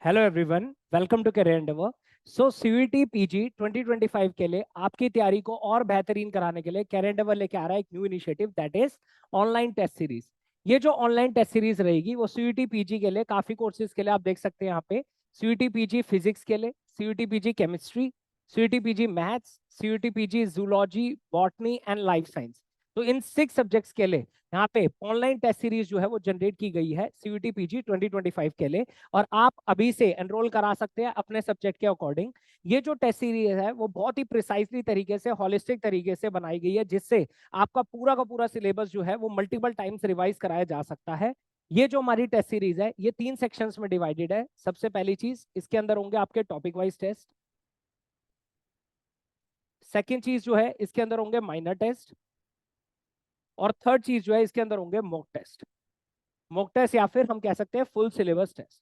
Hello everyone, welcome to Career Endeavour. So CUET PG 2025 के लिए आपकी तैयारी को और बेहतरीन कराने के लिए कैरियर एंडेवर लेके आ रहा है एक new initiative, that is online test series. ये जो ऑनलाइन टेस्ट सीरीज रहेगी वो सीयूईटी पीजी के लिए काफी कोर्सेज के लिए आप देख सकते हैं यहाँ पे। सीयूईटी पीजी फिजिक्स के लिए, CUET PG chemistry, CUET PG maths, CUET PG zoology, botany and life science. तो इन 6 सब्जेक्ट्स के लिए यहाँ पे ऑनलाइन टेस्ट सीरीज जो है वो जनरेट की गई है सीयूईटी पीजी 2025 के लिए। और आप अभी से एनरोल करा सकते हैं अपने सब्जेक्ट के अकॉर्डिंग। ये जो टेस्ट सीरीज है वो बहुत ही प्रिसाइसली तरीके से, हॉलिस्टिक तरीके से बनाई गई है, जिससे आपका पूरा का पूरा सिलेबस जो है वो मल्टीपल टाइम्स रिवाइज कराया जा सकता है। ये जो हमारी टेस्ट सीरीज है ये 3 सेक्शंस में डिवाइडेड है। सबसे पहली चीज, इसके अंदर होंगे आपके टॉपिक वाइज टेस्ट। सेकेंड चीज जो है, इसके अंदर होंगे माइनर टेस्ट। और थर्ड चीज जो है, इसके अंदर होंगे मॉक टेस्ट। मॉक टेस्ट या फिर हम कह सकते हैं full syllabus test,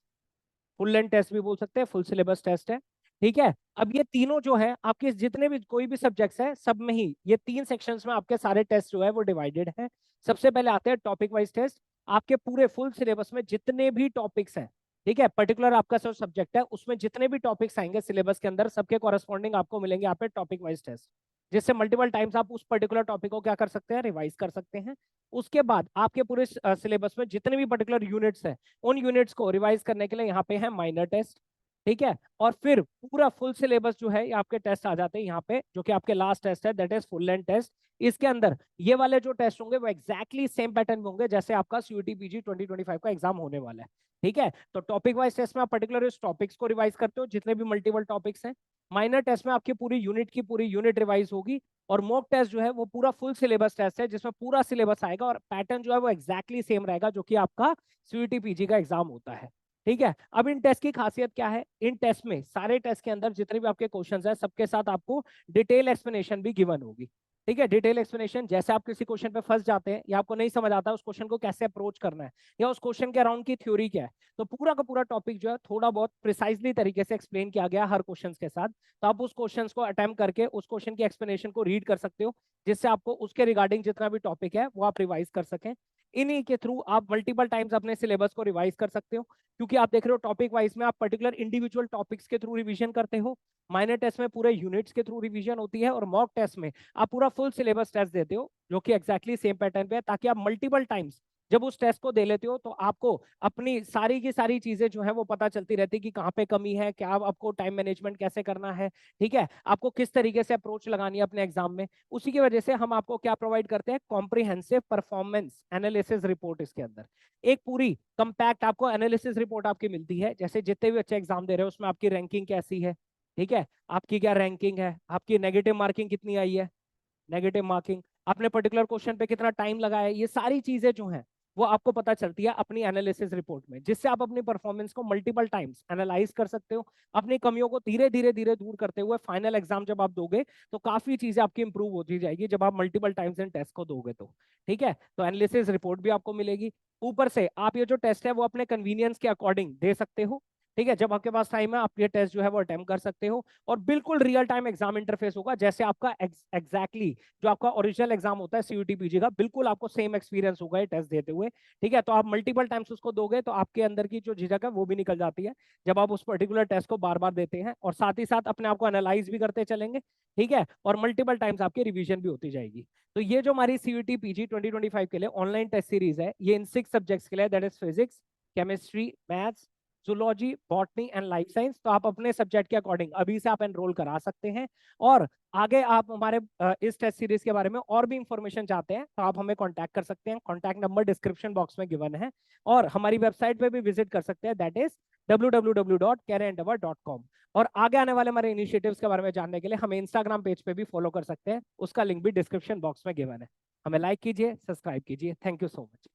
full length test भी बोल सकते हैं, फुल सिलेबस टेस्ट है। ठीक है, अब ये तीनों जो है आपके जितने भी कोई भी सब्जेक्ट्स है सब में ही ये 3 सेक्शंस में आपके सारे टेस्ट जो है वो डिवाइडेड है। सबसे पहले आते हैं टॉपिक वाइज टेस्ट। आपके पूरे फुल सिलेबस में जितने भी टॉपिक्स हैं, ठीक है, पर्टिकुलर आपका जो सब्जेक्ट है उसमें जितने भी टॉपिक्स आएंगे सिलेबस के अंदर, सबके कॉरेस्पॉन्डिंग आपको मिलेंगे यहाँ पे टॉपिक वाइज टेस्ट, जिससे मल्टीपल टाइम्स आप उस पर्टिकुलर टॉपिक को क्या कर सकते हैं, रिवाइज कर सकते हैं। उसके बाद आपके पूरे सिलेबस में जितने भी पर्टिकुलर यूनिट्स हैं उन यूनिट्स को रिवाइज करने के लिए यहाँ पे है माइनर टेस्ट। ठीक है, और फिर पूरा फुल सिलेबस जो है ये आपके टेस्ट आ जाते हैं यहाँ पे, जो कि आपके लास्ट टेस्ट है, that is full length test. इसके अंदर ये वाले जो टेस्ट होंगे वो एक्जैक्टली सेम पैटर्न में होंगे जैसे आपका सीयूईटी पीजी 2025 का एग्जाम होने वाला है। ठीक है, तो टॉपिक वाइज टेस्ट में आप पर्टिकुलर इस टॉपिक्स को रिवाइज करते हो जितने भी मल्टीपल टॉपिक्स हैं। माइनर टेस्ट में आपकी पूरी यूनिट की पूरी यूनिट रिवाइज होगी। और मॉक टेस्ट जो है वो पूरा फुल सिलेबस टेस्ट है जिसमें पूरा सिलेबस आएगा और पैटर्न जो है वो एक्जैक्टली सेम रहेगा जो कि आपका सीयूईटी पीजी का एग्जाम होता है। ठीक है, अब इन टेस्ट की खासियत क्या है, इन टेस्ट में सारे टेस्ट के अंदर जितने भी आपके क्वेश्चंस हैं सबके साथ आपको डिटेल एक्सप्लेनेशन भी गिवन होगी। ठीक है, डिटेल एक्सप्लेनेशन, जैसे आप किसी क्वेश्चन पे फंस जाते हैं या आपको नहीं समझ आता उस क्वेश्चन को कैसे अप्रोच करना है या उस क्वेश्चन के अराउंड की थ्योरी क्या है, तो पूरा का पूरा टॉपिक जो है थोड़ा बहुत प्रिसाइजली तरीके से एक्सप्लेन किया गया हर क्वेश्चन के साथ। तो आप उस क्वेश्चन को अटेम्प्ट करके उस क्वेश्चन की एक्सप्लेनेशन को रीड कर सकते हो, जिससे आपको उसके रिगार्डिंग जितना भी टॉपिक है वो आप रिवाइज कर सकें। इन्हीं के थ्रू आप मल्टीपल टाइम्स अपने सिलेबस को रिवाइज कर सकते हो, क्योंकि आप देख रहे हो टॉपिक वाइज में आप पर्टिकुलर इंडिविजुअल टॉपिक्स के थ्रू रिवीजन करते हो। माइनर टेस्ट में पूरे यूनिट्स के थ्रू रिवीजन होती है और मॉक टेस्ट में आप पूरा फुल सिलेबस टेस्ट देते हो जो कि एक्जैक्टली सेम पैटर्न पे है, ताकि आप मल्टीपल टाइम्स जब उस टेस्ट को दे लेते हो तो आपको अपनी सारी की सारी चीजें जो है वो पता चलती रहती है कि कहाँ पे कमी है, क्या आपको टाइम मैनेजमेंट कैसे करना है, ठीक है, आपको किस तरीके से अप्रोच लगानी है अपने एग्जाम में। उसी की वजह से हम आपको क्या प्रोवाइड करते हैं, कॉम्प्रिहेंसिव परफॉर्मेंस एनालिसिस रिपोर्ट। इसके अंदर एक पूरी कंपैक्ट आपको एनालिसिस रिपोर्ट आपकी मिलती है, जैसे जितने भी अच्छे एग्जाम दे रहे हो उसमें आपकी रैंकिंग कैसी है, ठीक है, आपकी क्या रैंकिंग है, आपकी नेगेटिव मार्किंग कितनी आई है, नेगेटिव मार्किंग, आपने पर्टिकुलर क्वेश्चन पे कितना टाइम लगाया है, ये सारी चीजें जो हैं वो आपको पता चलती है अपनी एनालिसिस रिपोर्ट में, जिससे आप अपनी परफॉर्मेंस को मल्टीपल टाइम्स एनालाइज कर सकते हो, अपनी कमियों को धीरे धीरे धीरे दूर करते हुए फाइनल एग्जाम जब आप दोगे तो काफी चीजें आपकी इंप्रूव होती जाएगी जब आप मल्टीपल टाइम्स इन टेस्ट को दोगे तो। ठीक है, तो एनालिसिस रिपोर्ट भी आपको मिलेगी। ऊपर से आप ये जो टेस्ट है वो अपने कन्वीनियंस के अकॉर्डिंग दे सकते हो। ठीक है, जब आपके पास टाइम है आप ये टेस्ट जो है वो अटेम्प्ट कर सकते हो, और बिल्कुल रियल टाइम एग्जाम इंटरफेस होगा जैसे आपका एग्जैक्टली जो आपका ओरिजिनल एग्जाम होता है सीयूईटी पीजी का, बिल्कुल आपको सेम एक्सपीरियंस होगा ये टेस्ट देते हुए। ठीक है, तो आप मल्टीपल टाइम्स उसको दोगे तो आपके अंदर की जो झिझक है वो भी निकल जाती है जब आप उस पर्टिकुलर टेस्ट को बार बार देते हैं, और साथ ही साथ अपने आप को एनालाइज भी करते चलेंगे। ठीक है, और मल्टीपल टाइम्स आपकी रिवीजन भी होती जाएगी। तो ये जो हमारी सीयूईटी पीजी 2025 के लिए ऑनलाइन टेस्ट सीरीज है ये इन 6 सब्जेक्ट्स के लिए, that is physics, chemistry, maths, zoology, botany and life science. तो आप अपने सब्जेक्ट के अकॉर्डिंग अभी से आप एनरोल करा सकते हैं। और आगे आप हमारे इस टेस्ट सीरीज के बारे में और भी इंफॉर्मेशन चाहते हैं तो आप हमें कांटेक्ट कर सकते हैं, कांटेक्ट नंबर डिस्क्रिप्शन बॉक्स में गिवन है, और हमारी वेबसाइट पे भी विजिट कर सकते हैं, दैट इज www.careerendeavor.com। और आगे आने वाले हमारे इनिशिएटिव्स के बारे में जानने के लिए हमें इंस्टाग्राम पेज पे भी फॉलो कर सकते हैं, उसका लिंक भी डिस्क्रिप्शन बॉक्स में गिवन है। हमें लाइक कीजिए, सब्सक्राइब कीजिए। Thank you so much.